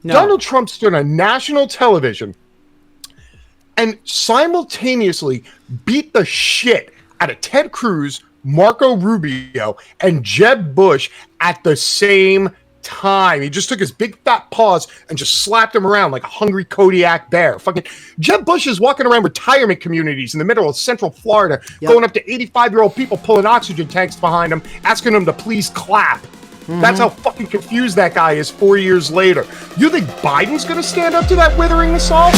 No. Donald Trump stood on national television and simultaneously beat the shit out of Ted Cruz, Marco Rubio, and Jeb Bush at the same time. He just took his big fat paws and just slapped him around like a hungry Kodiak bear. Fucking Jeb Bush is walking around retirement communities in the middle of Central Florida, going up to 85-year-old people pulling oxygen tanks behind him, asking them to please clap. That's how fucking confused that guy is 4 years later. You think Biden's going to stand up to that withering assault?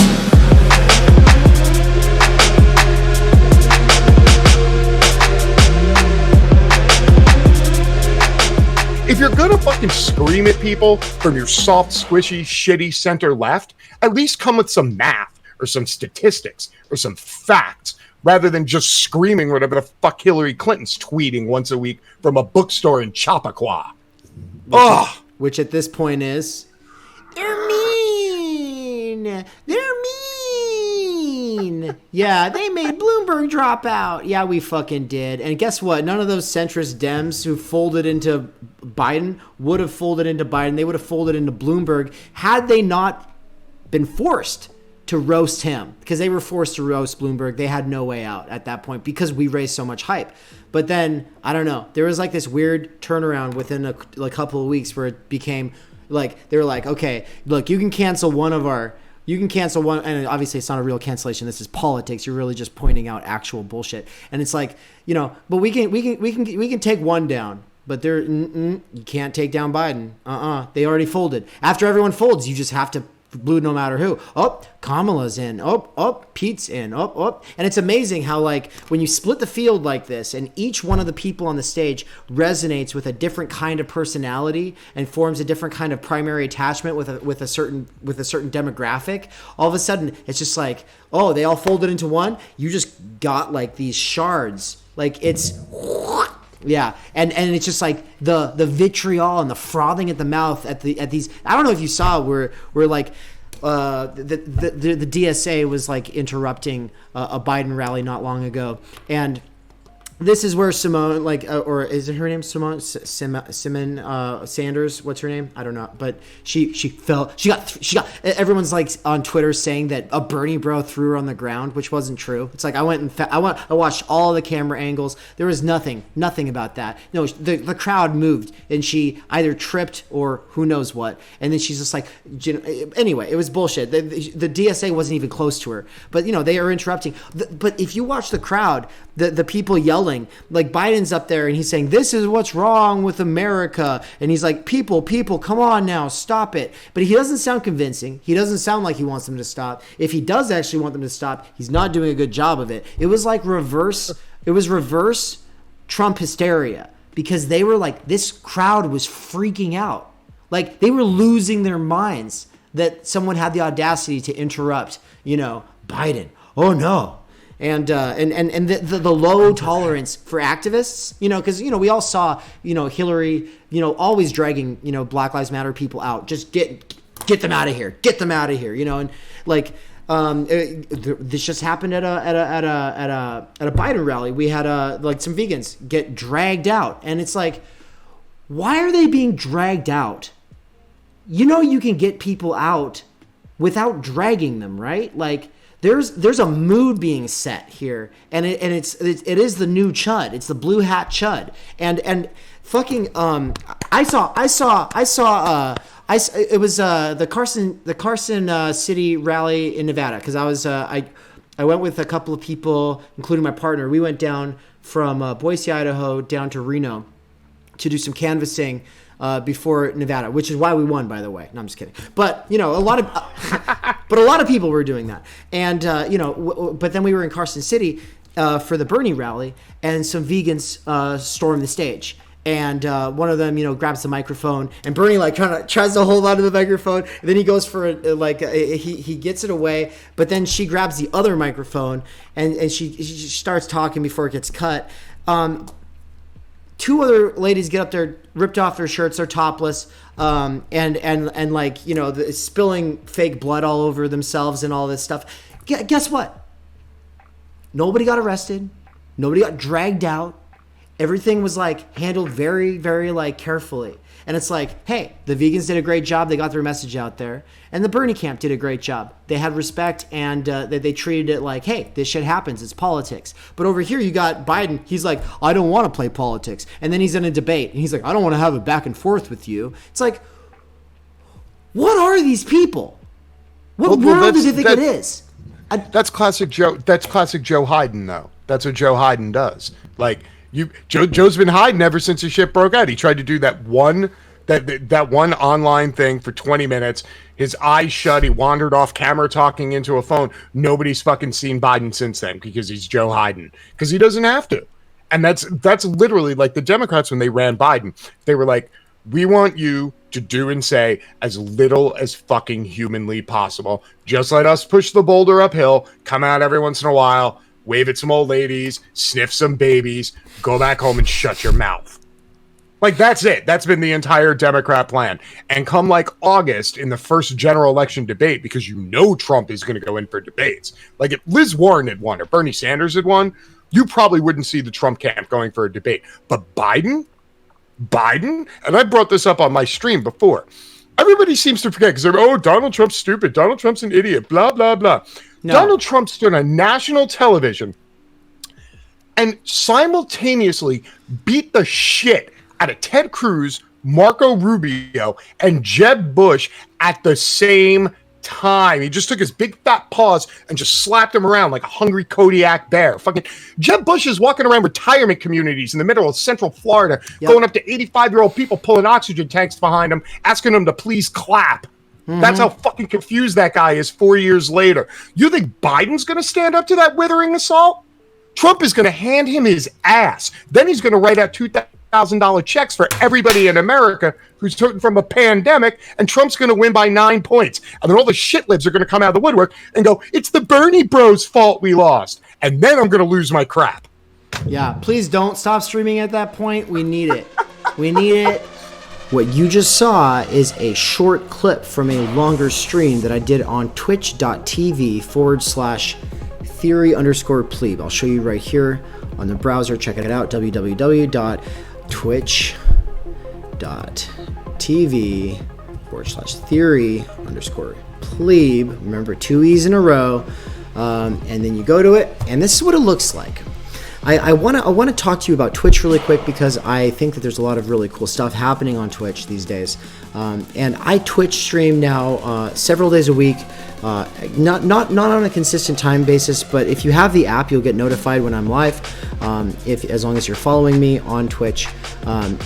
If you're going to fucking scream at people from your soft, squishy, shitty center left, at least come with some math or some statistics or some facts rather than just screaming whatever the fuck Hillary Clinton's tweeting once a week from a bookstore in Chappaqua. Which at this point is, they're mean. They're mean. Yeah, they made Bloomberg drop out. Yeah, we fucking did. And guess what? None of those centrist Dems who folded into Biden would have folded into Biden. They would have folded into Bloomberg had they not been forced to roast him, because they were forced to roast Bloomberg. They had no way out at that point because we raised so much hype. But then, I don't know, there was like this weird turnaround within a couple of weeks where it became like, they were like, okay, look, you can cancel one, and obviously it's not a real cancellation. This is politics. You're really just pointing out actual bullshit. And it's like, but we can take one down. But you can't take down Biden. They already folded. After everyone folds, you just have to blue no matter who. Oh, Kamala's in. Oh, Pete's in. Oh. And it's amazing how, like, when you split the field like this and each one of the people on the stage resonates with a different kind of personality and forms a different kind of primary attachment with a certain demographic, all of a sudden it's just like, oh, they all folded into one. You just got like these shards. Like it's... Yeah, and it's just like the vitriol and the frothing at the mouth at these. I don't know if you saw where like the DSA was like interrupting a Biden rally not long ago, and this is where Simone, like, or is it her name? Simone Sanders. What's her name? I don't know. But she fell. She got. Everyone's like on Twitter saying that a Bernie bro threw her on the ground, which wasn't true. It's like I watched all the camera angles. There was nothing about that. No, the crowd moved and she either tripped or who knows what. And then she's just like, anyway, it was bullshit. The DSA wasn't even close to her. But they are interrupting. But if you watch the crowd, the people yelling, like Biden's up there and he's saying, this is what's wrong with America. And he's like, people, come on now, stop it. But he doesn't sound convincing. He doesn't sound like he wants them to stop. If he does actually want them to stop, he's not doing a good job of it. It was like reverse Trump hysteria, because they were like, this crowd was freaking out. Like they were losing their minds that someone had the audacity to interrupt, Biden. Oh no. And the low tolerance for activists, because, we all saw, Hillary, always dragging, Black Lives Matter people out. Just get them out of here. Get them out of here. And like, this just happened at a Biden rally. We had like some vegans get dragged out, and it's like, why are they being dragged out? You can get people out without dragging them, right? Like, there's a mood being set here, and it is the new chud. It's the blue hat chud, and fucking it was the Carson City rally in Nevada, because I went with a couple of people, including my partner. We went down from Boise, Idaho, down to Reno to do some canvassing before Nevada, which is why we won, by the way. No, I'm just kidding. But a lot of people were doing that, and but then we were in Carson City for the Bernie rally, and some vegans stormed the stage. And one of them, grabs the microphone, and Bernie tries to hold onto the microphone. And then he goes for he gets it away, but then she grabs the other microphone and she starts talking before it gets cut. Two other ladies get up there, ripped off their shirts, they're topless, and like spilling fake blood all over themselves and all this stuff. Guess what? Nobody got arrested. Nobody got dragged out. Everything was handled very, very carefully. And it's like, hey, the vegans did a great job. They got their message out there. And the Bernie camp did a great job. They had respect, and they treated it like, hey, this shit happens. It's politics. But over here, you got Biden. He's like, I don't want to play politics. And then he's in a debate, and he's like, I don't want to have a back and forth with you. It's like, what are these people? What world do they think it is? That's classic Joe. That's classic Joe Biden, though. That's what Joe Biden does. Like Joe's been hiding ever since the shit broke out. He tried to do that one online thing for 20 minutes. His eyes shut. He wandered off camera talking into a phone. Nobody's fucking seen Biden since then because he's Joe Biden. Because he doesn't have to. And that's literally like the Democrats when they ran Biden. They were like, we want you to do and say as little as fucking humanly possible. Just let us push the boulder uphill, come out every once in a while, wave at some old ladies, sniff some babies, go back home and shut your mouth. Like, that's it. That's been the entire Democrat plan. And come like August in the first general election debate, because you know Trump is going to go in for debates. Like, if Liz Warren had won or Bernie Sanders had won, you probably wouldn't see the Trump camp going for a debate. But Biden, and I brought this up on my stream before. Everybody seems to forget because they're, oh, Donald Trump's stupid. Donald Trump's an idiot. Blah, blah, blah. No. Donald Trump stood on national television and simultaneously beat the shit out of Ted Cruz, Marco Rubio, and Jeb Bush at the same time. He just took his big fat paws and just slapped him around like a hungry Kodiak bear. Fucking Jeb Bush is walking around retirement communities in the middle of Central Florida, going up to 85-year-old people pulling oxygen tanks behind him, asking them to please clap. Mm-hmm. That's how fucking confused that guy is 4 years later. You think Biden's going to stand up to that withering assault? Trump is going to hand him his ass. Then he's going to write out $2,000 checks for everybody in America who's hurting from a pandemic, and Trump's going to win by 9 points. And then all the shitlibs are going to come out of the woodwork and go, it's the Bernie bros' fault we lost. And then I'm going to lose my crap. Yeah, please don't stop streaming at that point. We need it. We need it. What you just saw is a short clip from a longer stream that I did on twitch.tv/theory_plebe. I'll show you right here on the browser. Check it out, www.twitch.tv/theory_plebe. Remember, 2 E's in a row. And then you go to it, and this is what it looks like. I want to talk to you about Twitch really quick because I think that there's a lot of really cool stuff happening on Twitch these days. And I Twitch stream now several days a week, not on a consistent time basis, but if you have the app, you'll get notified when I'm live, as long as you're following me on Twitch.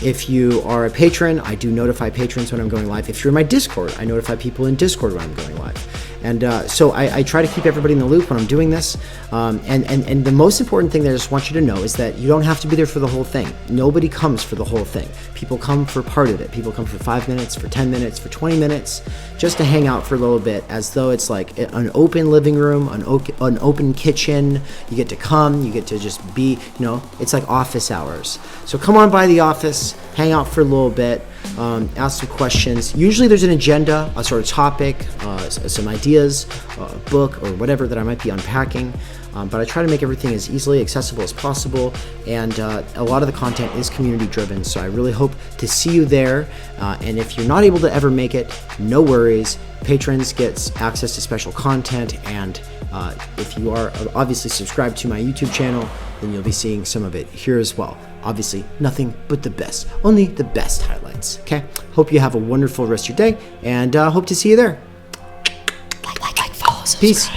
If you are a patron, I do notify patrons when I'm going live. If you're in my Discord, I notify people in Discord when I'm going live. And so I try to keep everybody in the loop when I'm doing this. And the most important thing that I just want you to know is that you don't have to be there for the whole thing. Nobody comes for the whole thing. People come for part of it. People come for 5 minutes, for 10 minutes, for 20 minutes, just to hang out for a little bit, as though it's like an open living room, an open kitchen. You get to come, you get to just be, it's like office hours. So come on by the office, hang out for a little bit, ask some questions. Usually there's an agenda, a sort of topic, some ideas, a book or whatever that I might be unpacking. But I try to make everything as easily accessible as possible, and a lot of the content is community driven, so I really hope to see you there. And if you're not able to ever make it, no worries. Patrons get access to special content, and if you are obviously subscribed to my YouTube channel, then you'll be seeing some of it here as well. Obviously, nothing but the best, only the best highlights. Okay, hope you have a wonderful rest of your day, and hope to see you there. Like, follow, subscribe. Peace.